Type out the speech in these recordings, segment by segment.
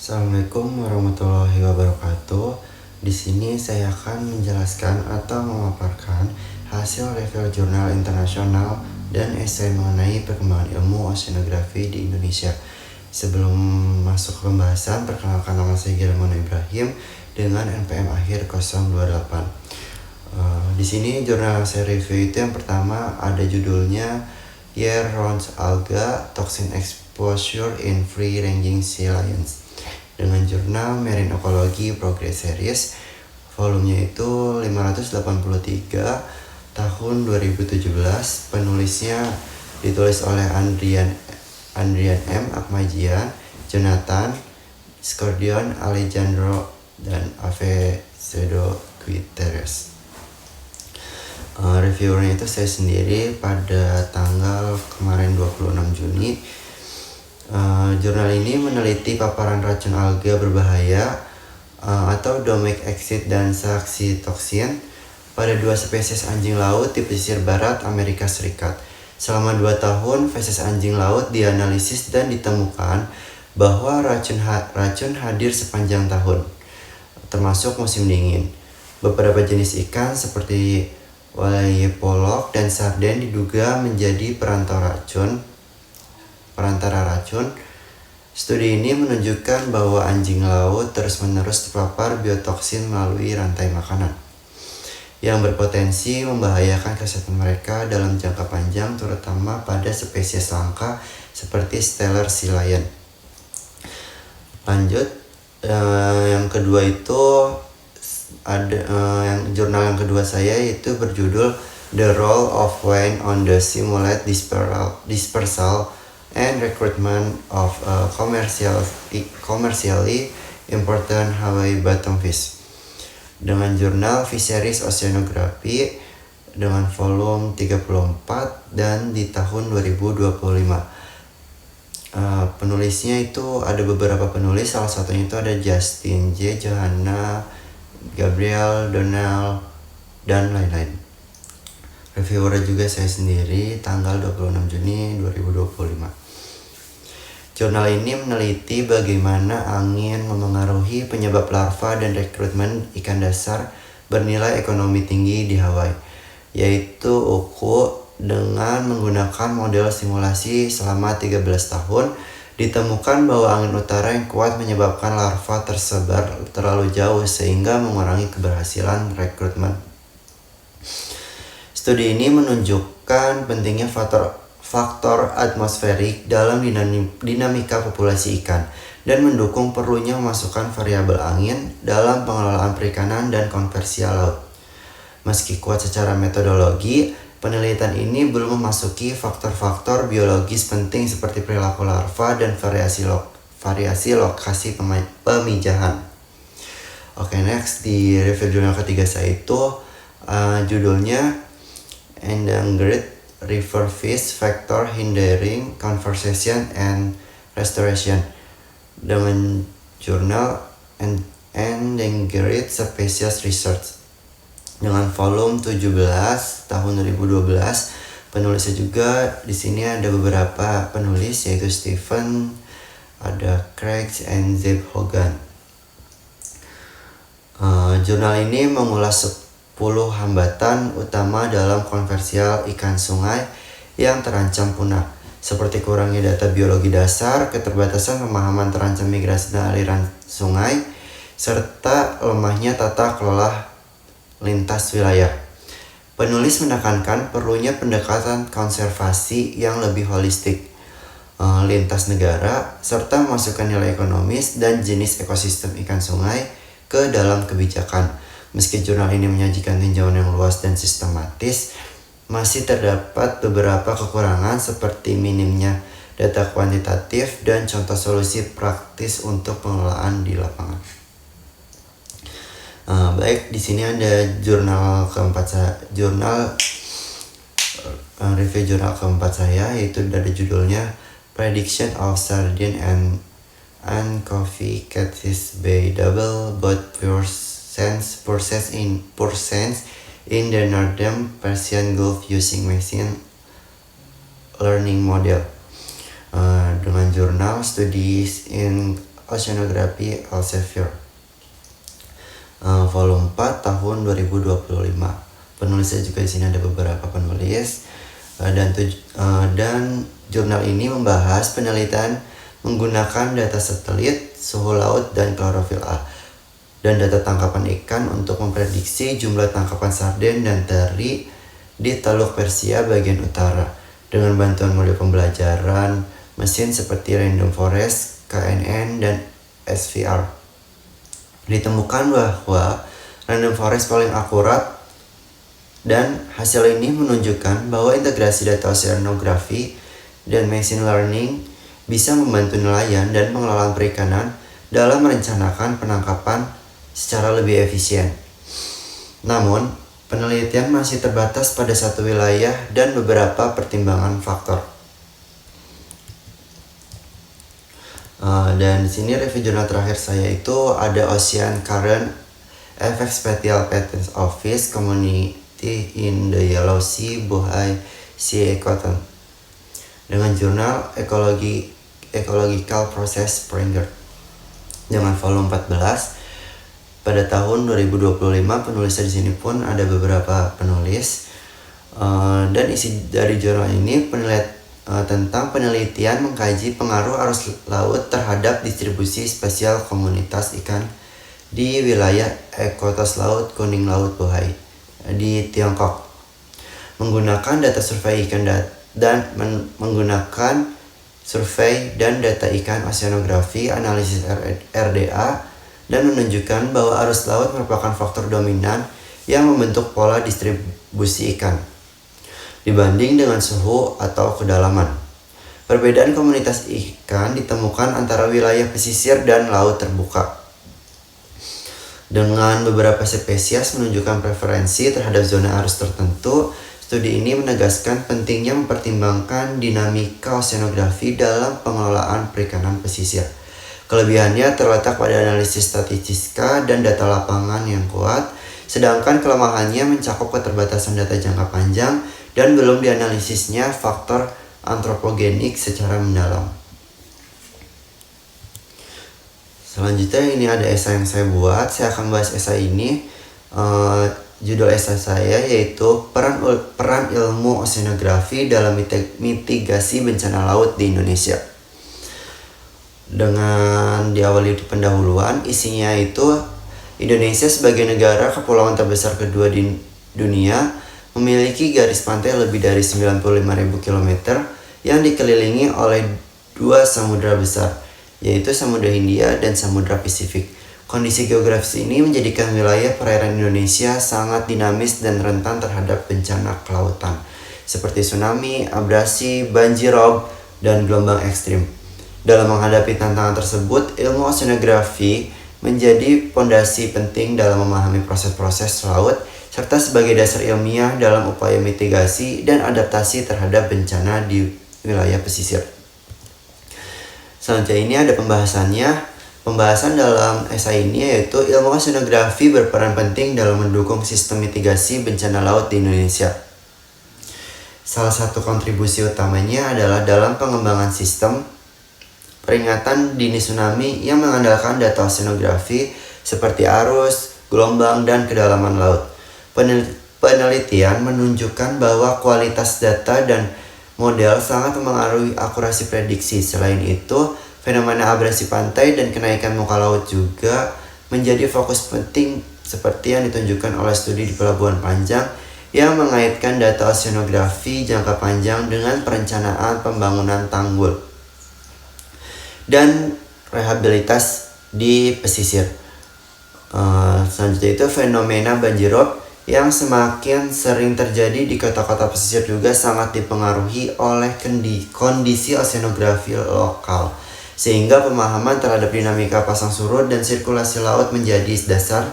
Assalamualaikum warahmatullahi wabarakatuh. Di sini saya akan menjelaskan atau memaparkan hasil review jurnal internasional dan esai mengenai perkembangan ilmu oceanografi di Indonesia. Sebelum masuk ke pembahasan, perkenalkan nama saya Gilman Ibrahim dengan NPM akhir 028. Di sini jurnal yang saya review itu yang pertama ada judulnya Year-Round Alga Toxin Exposure in Free Ranging Sea Lions dengan jurnal Marine Ecology Progress Series, volumenya itu 583 tahun 2017. Penulisnya ditulis oleh Andrian M. Akmajian, Jonathan Scordion, Alejandro, dan Avesedo Guterres. Reviewernya itu saya sendiri pada tanggal kemarin 26 Juni. Jurnal ini meneliti paparan racun alga berbahaya atau domic exit dan saxitoksin pada 2 spesies anjing laut di pesisir barat Amerika Serikat. Selama 2 tahun, feses anjing laut dianalisis dan ditemukan bahwa racun hadir sepanjang tahun, termasuk musim dingin. Beberapa jenis ikan seperti walaye polok dan sarden diduga menjadi perantara racun. Studi ini menunjukkan bahwa anjing laut terus-menerus terpapar biotoksin melalui rantai makanan yang berpotensi membahayakan kesehatan mereka dalam jangka panjang, terutama pada spesies langka seperti Steller sea lion. Lanjut, yang kedua itu ada jurnal yang kedua saya itu berjudul The Role of Wine on the Simulate Dispersal and Recruitment of Commercially Important Hawaii Bottom Fish dengan jurnal Fisheries Oceanography dengan volume 34 dan di tahun 2025. Penulisnya itu ada beberapa penulis, salah satunya itu ada Justin J, Johanna, Gabriel, Donald, dan lain-lain. Reviewer juga saya sendiri tanggal 26 Juni 2025. Jurnal ini meneliti bagaimana angin memengaruhi penyebab larva dan rekrutmen ikan dasar bernilai ekonomi tinggi di Hawaii, yaitu UKU. Dengan menggunakan model simulasi selama 13 tahun, ditemukan bahwa angin utara yang kuat menyebabkan larva tersebar terlalu jauh sehingga mengurangi keberhasilan rekrutmen. Studi ini menunjukkan pentingnya faktor atmosferik dalam dinamika populasi ikan dan mendukung perlunya memasukkan variabel angin dalam pengelolaan perikanan dan konversi laut. Meski kuat secara metodologi, penelitian ini belum memasuki faktor-faktor biologis penting seperti perilaku larva dan variasi lokasi pemijahan. Oke, next di review jurnal ketiga saya itu judulnya Endangered River Fish Factor Hindering Conservation and Restoration dengan jurnal Endangered Species Research dengan volume 17 tahun 2012. Penulisnya juga di sini ada beberapa penulis, yaitu Stephen, ada Craig, and Zeb Hogan. Jurnal ini mengulas 10 hambatan utama dalam konversial ikan sungai yang terancam punah, seperti kurangnya data biologi dasar, keterbatasan pemahaman terancam migrasi dan aliran sungai, serta lemahnya tata kelola lintas wilayah. Penulis menekankan perlunya pendekatan konservasi yang lebih holistik, lintas negara, serta memasukkan nilai ekonomis dan jenis ekosistem ikan sungai ke dalam kebijakan. Meski jurnal ini menyajikan tinjauan yang luas dan sistematis, masih terdapat beberapa kekurangan seperti minimnya data kuantitatif dan contoh solusi praktis untuk pengelolaan di lapangan. Baik, di sini ada review jurnal keempat saya, yaitu ada judulnya Prediction of Sardine and Coffee Catfish Bay Double Boat Percents in the Northern Persian Gulf using machine learning model dengan jurnal Studies in Oceanography Elsevier, volume 4 tahun 2025. Penulisnya juga di sini ada beberapa penulis, dan jurnal ini membahas penelitian menggunakan data satelit, suhu laut, dan klorofil A, dan data tangkapan ikan untuk memprediksi jumlah tangkapan sarden dan teri di Teluk Persia bagian utara dengan bantuan model pembelajaran mesin seperti Random Forest, KNN, dan SVR. Ditemukan bahwa Random Forest paling akurat, dan hasil ini menunjukkan bahwa integrasi data oceanografi dan machine learning bisa membantu nelayan dan pengelolaan perikanan dalam merencanakan penangkapan secara lebih efisien. Namun, penelitian masih terbatas pada satu wilayah dan beberapa pertimbangan faktor. Dan di sini review jurnal terakhir saya itu ada Ocean Current Effect Spatial Patterns Office Community in the Yellow Sea Bohai Sea Cotton dengan jurnal Ecological Process Springer dengan volume 14 pada tahun 2025. Penulisnya di sini pun ada beberapa penulis, dan isi dari jurnal ini tentang penelitian mengkaji pengaruh arus laut terhadap distribusi spesial komunitas ikan di wilayah ekotos laut Kuning Laut Bohai di Tiongkok menggunakan data survei ikan menggunakan survei dan data ikan oceanografi analisis RDA, dan menunjukkan bahwa arus laut merupakan faktor dominan yang membentuk pola distribusi ikan dibanding dengan suhu atau kedalaman. Perbedaan komunitas ikan ditemukan antara wilayah pesisir dan laut terbuka, dengan beberapa spesies menunjukkan preferensi terhadap zona arus tertentu. Studi ini menegaskan pentingnya mempertimbangkan dinamika oceanografi dalam pengelolaan perikanan pesisir. Kelebihannya terletak pada analisis statistika dan data lapangan yang kuat, sedangkan kelemahannya mencakup keterbatasan data jangka panjang dan belum dianalisisnya faktor antropogenik secara mendalam. Selanjutnya ini ada esai yang saya buat. Saya akan bahas esai ini. Judul esai saya yaitu peran ilmu oceanografi dalam mitigasi bencana laut di Indonesia. Dengan diawali pendahuluan, isinya itu Indonesia sebagai negara kepulauan terbesar kedua di dunia memiliki garis pantai lebih dari 95.000 km yang dikelilingi oleh dua samudra besar, yaitu Samudra Hindia dan Samudra Pasifik. Kondisi geografis ini menjadikan wilayah perairan Indonesia sangat dinamis dan rentan terhadap bencana kelautan, seperti tsunami, abrasi, banjir rob, dan gelombang ekstrim. Dalam menghadapi tantangan tersebut, ilmu oceanografi menjadi fondasi penting dalam memahami proses-proses laut, serta sebagai dasar ilmiah dalam upaya mitigasi dan adaptasi terhadap bencana di wilayah pesisir. Selanjutnya ini ada pembahasannya. Pembahasan dalam esai ini yaitu ilmu oceanografi berperan penting dalam mendukung sistem mitigasi bencana laut di Indonesia. Salah satu kontribusi utamanya adalah dalam pengembangan sistem peringatan dini tsunami yang mengandalkan data oceanografi seperti arus, gelombang, dan kedalaman laut. Penelitian menunjukkan bahwa kualitas data dan model sangat memengaruhi akurasi prediksi. Selain itu, fenomena abrasi pantai dan kenaikan muka laut juga menjadi fokus penting seperti yang ditunjukkan oleh studi di Pelabuhan Panjang yang mengaitkan data oceanografi jangka panjang dengan perencanaan pembangunan tanggul dan rehabilitas di pesisir. Selanjutnya itu fenomena banjir rob yang semakin sering terjadi di kota-kota pesisir juga sangat dipengaruhi oleh kondisi oceanografi lokal, sehingga pemahaman terhadap dinamika pasang surut dan sirkulasi laut menjadi dasar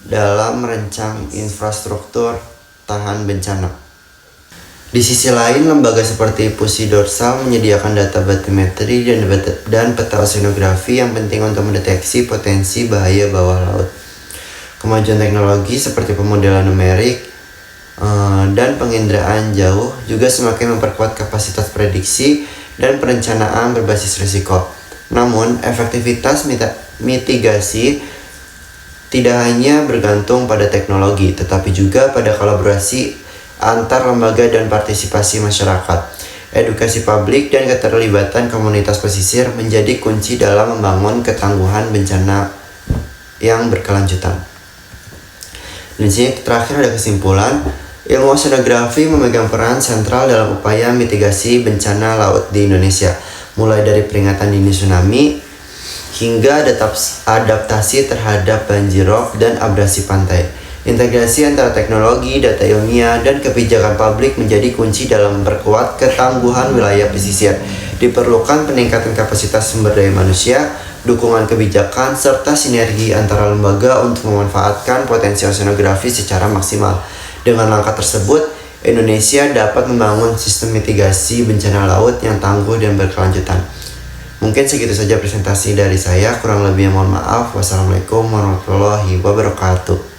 dalam merancang infrastruktur tahan bencana. Di sisi lain, lembaga seperti Pusi Dorsal menyediakan data batimetri dan peta oceanografi yang penting untuk mendeteksi potensi bahaya bawah laut. Kemajuan teknologi seperti pemodelan numerik dan penginderaan jauh juga semakin memperkuat kapasitas prediksi dan perencanaan berbasis risiko. Namun, efektivitas mitigasi tidak hanya bergantung pada teknologi, tetapi juga pada kolaborasi antar lembaga dan partisipasi masyarakat. Edukasi publik dan keterlibatan komunitas pesisir menjadi kunci dalam membangun ketangguhan bencana yang berkelanjutan. Di sini terakhir ada kesimpulan, ilmu oceanografi memegang peran sentral dalam upaya mitigasi bencana laut di Indonesia, mulai dari peringatan dini tsunami hingga adaptasi terhadap banjirop dan abrasi pantai. Integrasi antara teknologi, data ilmiah, dan kebijakan publik menjadi kunci dalam memperkuat ketangguhan wilayah pesisir. Diperlukan peningkatan kapasitas sumber daya manusia, dukungan kebijakan, serta sinergi antara lembaga untuk memanfaatkan potensi oceanografi secara maksimal. Dengan langkah tersebut, Indonesia dapat membangun sistem mitigasi bencana laut yang tangguh dan berkelanjutan. Mungkin segitu saja presentasi dari saya, kurang lebihnya mohon maaf. Wassalamualaikum warahmatullahi wabarakatuh.